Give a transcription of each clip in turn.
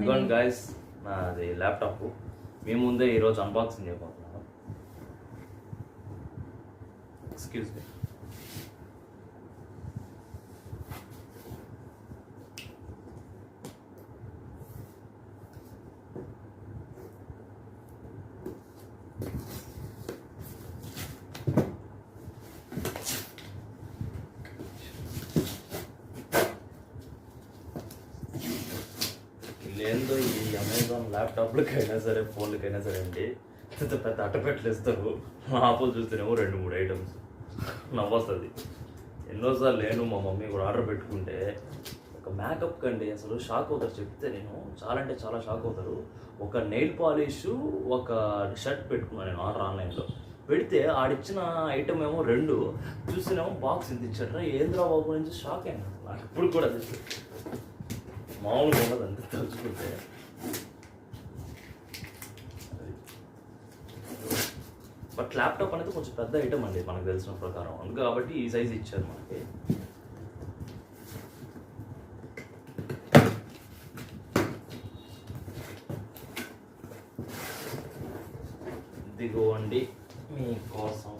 ఇదిగోండి గాయస్, నాది ల్యాప్టాప్ మీ ముందే ఈరోజు అన్బాక్సింగ్ చేయబోతున్నాను. Excuse me. ఏందో ఈ అమెజాన్ ల్యాప్టాప్లకైనా సరే ఫోన్లకైనా సరే అండి, పెద్ద పెద్ద అట్టపెట్టలు ఇస్తారు. ఆపలు చూస్తేనేమో 2-3 ఐటమ్స్ నవ్వొస్తుంది. ఎన్నోసార్లు నేను మా మమ్మీ కూడా ఆర్డర్ పెట్టుకుంటే ఒక మేకప్ కండి అసలు షాక్ అవుతారు. చెప్తే నేను చాలా అంటే చాలా షాక్ అవుతారు. ఒక నెయిల్ పాలిష్, ఒక షర్ట్ పెట్టుకున్నాను నేను ఆర్డర్ ఆన్లైన్లో పెడితే ఆడిచ్చిన ఐటమ్ ఏమో 2 చూస్తేనేమో బాక్స్ ఇంత ఇచ్చాడు. ఏంద్రా బాబు నుంచి షాక్ అయినా నాకు ఇప్పుడు కూడా అది మామూలుగా ఉండదు అంతే తలుచుకుంటే. బట్ ల్యాప్టాప్ అనేది కొంచెం పెద్ద ఐటమ్ అండి మనకు తెలిసిన ప్రకారం, అందుకు కాబట్టి ఈ సైజ్ ఇచ్చారు మనకి. ఇదిగోండి మీకోసం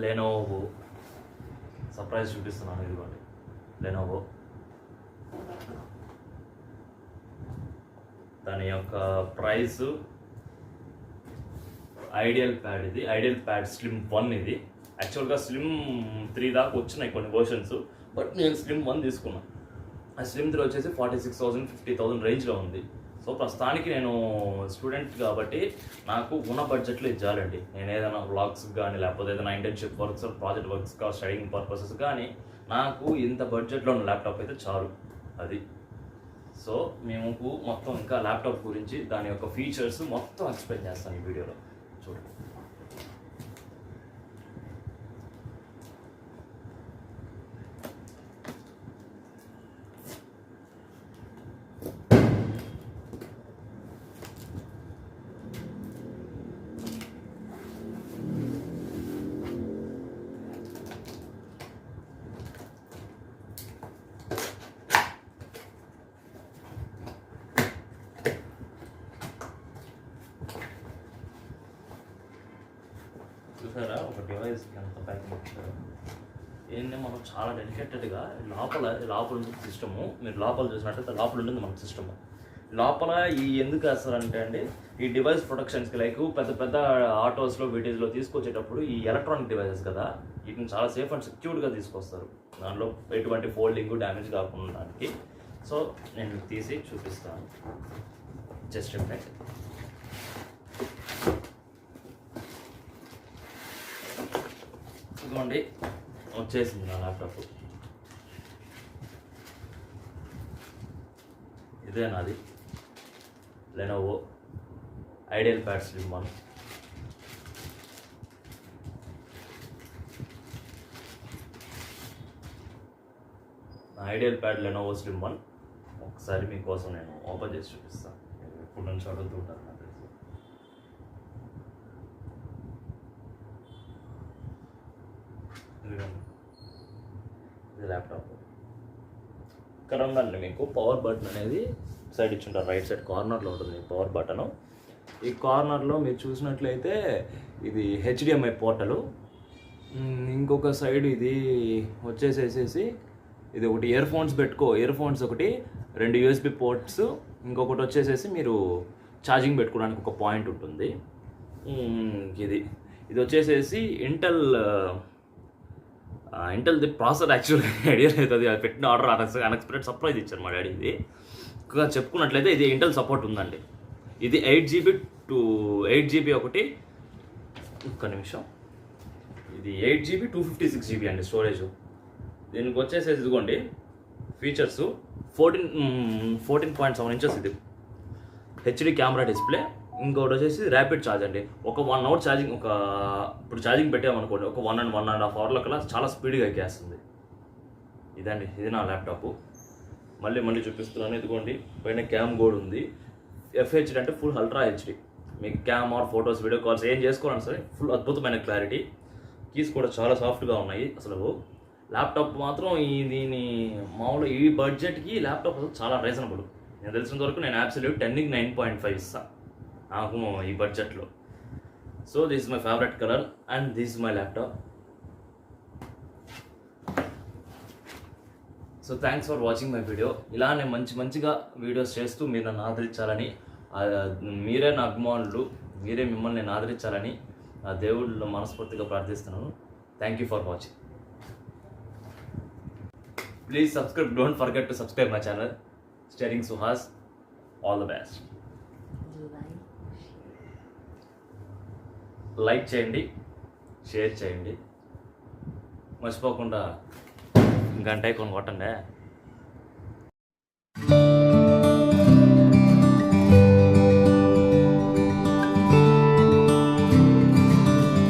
లెనోవో సర్ప్రైజ్ చూపిస్తున్నాను. ఇదిగోండి లెనోవో, దాని యొక్క ప్రైస్ ఐడియల్ ప్యాడ్. ఇది ఐడియల్ ప్యాడ్ స్లిమ్ 1. ఇది యాక్చువల్గా స్లిమ్ 3 దాకా వచ్చినాయి కొన్ని వర్షన్స్, బట్ నేను స్లిమ్ 1 తీసుకున్నాను. ఆ స్లిమ్ 3 వచ్చేసి 46,000 50,000 రేంజ్లో ఉంది. సో ప్రస్తుతానికి నేను స్టూడెంట్ కాబట్టి నాకు ఉన్న బడ్జెట్లో ఇచ్చాలండి. నేను ఏదైనా వ్లాగ్స్ కానీ లేకపోతే ఏదైనా internship works, project works, studying purposes కానీ నాకు ఇంత బడ్జెట్లో ఉన్న ల్యాప్టాప్ అయితే చాలు. అది సో మేము మొత్తం ఇంకా ల్యాప్టాప్ గురించి దాని యొక్క ఫీచర్స్ మొత్తం ఎక్స్ప్లెయిన్ చేస్తాను ఈ వీడియోలో. చూడండి. చూసారా ఒక డివైస్ ఎంత ప్యాకింగ్ ఇచ్చారు. ఏంటంటే మనం చాలా డెలికేటెడ్గా లోపల ఉంటుంది సిస్టము. మీరు లోపల చూసినట్టయితే లోపల ఉంటుంది మనకు సిస్టము. లోపల ఈ ఎందుకు వేస్తారంటే అండి, ఈ డివైస్ ప్రొటెక్షన్స్కి లైక్ పెద్ద పెద్ద ఆటోస్లో వీటిలో తీసుకొచ్చేటప్పుడు ఈ ఎలక్ట్రానిక్ డివైసెస్ కదా, వీటిని చాలా సేఫ్ అండ్ సెక్యూర్డ్గా తీసుకొస్తారు. దాంట్లో ఎటువంటి ఫోల్డింగ్ డ్యామేజ్ కాకుండా ఉండడానికి. సో నేను తీసి చూపిస్తాను. Just reflect. ఇదిగోండి వచ్చేసింది నా ల్యాప్టాప్. ఇదే నాది లెనోవో ఐడియల్ ప్యాడ్ స్లిమ్ 1. నా ఐడియల్ ప్యాడ్ లెనోవో స్లిమ్ 1 ఒకసారి మీకోసం నేను ఓపెన్ చేసి చూపిస్తాను. ఎప్పుడు నుంచి అడుగుతుంటాను నాకు తెలుసు. ఇది ల్యాప్టాప్. ఇక్కడ ఉందండి మీకు పవర్ బటన్ అనేది సైడ్ ఇచ్చుంటారు. రైట్ సైడ్ కార్నర్లో ఉంటుంది పవర్ బటను. ఈ కార్నర్లో మీరు చూసినట్లయితే ఇది HDMI పోర్టలు. ఇంకొక సైడ్ ఇది వచ్చేసేసి ఇది ఒకటి ఇయర్ ఫోన్స్ ఒకటి, 2 USB పోర్ట్స్, ఇంకొకటి వచ్చేసేసి మీరు ఛార్జింగ్ పెట్టుకోవడానికి ఒక పాయింట్ ఉంటుంది. ఇది వచ్చేసేసి ఇంటెల్ది ప్రాసెసర్. యాక్చువల్గా ఐడియా లేదు, అది పెట్టిన ఆర్డర్ అన్ఎక్స్పెక్టెడ్ సర్ప్రైజ్ ఇచ్చారు మా డాడీ. ఇది ఇంకా చెప్పుకున్నట్లయితే ఇది ఇంటెల్ సపోర్ట్ ఉందండి. ఇది 8GB ఒకటి, ఒక్క నిమిషం, ఇది 8GB 256GB అండి స్టోరేజ్. దీనికి వచ్చేసేసి ఇదిగోండి ఫీచర్స్ 14.7 inches ఇది HD కెమెరా డిస్ప్లే. ఇంకోటి వచ్చేసి ర్యాపిడ్ ఛార్జ్ అండి. ఒక 1 hour ఛార్జింగ్, ఇప్పుడు ఛార్జింగ్ పెట్టామనుకోండి ఒక 1.5 hours కల్లా చాలా స్పీడ్గా ఎక్కేస్తుంది. ఇదండి, ఇది నా ల్యాప్టాప్. మళ్ళీ చూపిస్తున్నాను. ఇదిగోండి పైన క్యామ్ కూడా ఉంది. FHD అంటే ఫుల్ అల్ట్రా HD. మీకు cam are photos, video calls ఏం చేసుకోవాలన్నా సరే ఫుల్ అద్భుతమైన క్లారిటీ. కీస్ కూడా చాలా సాఫ్ట్గా ఉన్నాయి. అసలు ల్యాప్టాప్ మాత్రం దీని మామూలు ఈ బడ్జెట్కి ల్యాప్టాప్ అసలు చాలా రీజనబుల్. నేను తెలిసినంత వరకు నేను అబ్సల్యూట్ 10కి 9.5 ఇస్తాను నాకు ఈ బడ్జెట్లో. So this is my favourite colour and this is my laptop. So thanks for watching my video. ఇలానే మంచిగా వీడియోస్ చేస్తూ మీరు నన్ను ఆదరించాలని, మీరే నా అభిమానులు, మీరే మిమ్మల్ని నేను ఆదరించాలని ఆ దేవుళ్ళు మనస్ఫూర్తిగా ప్రార్థిస్తున్నాను. Thank you for watching. Please subscribe, don't forget to subscribe my channel starring Suhas. All the best. Like చేయండి, షేర్ చేయండి, మర్చిపోకుండా గంట ఐకాన్ కొట్టండి.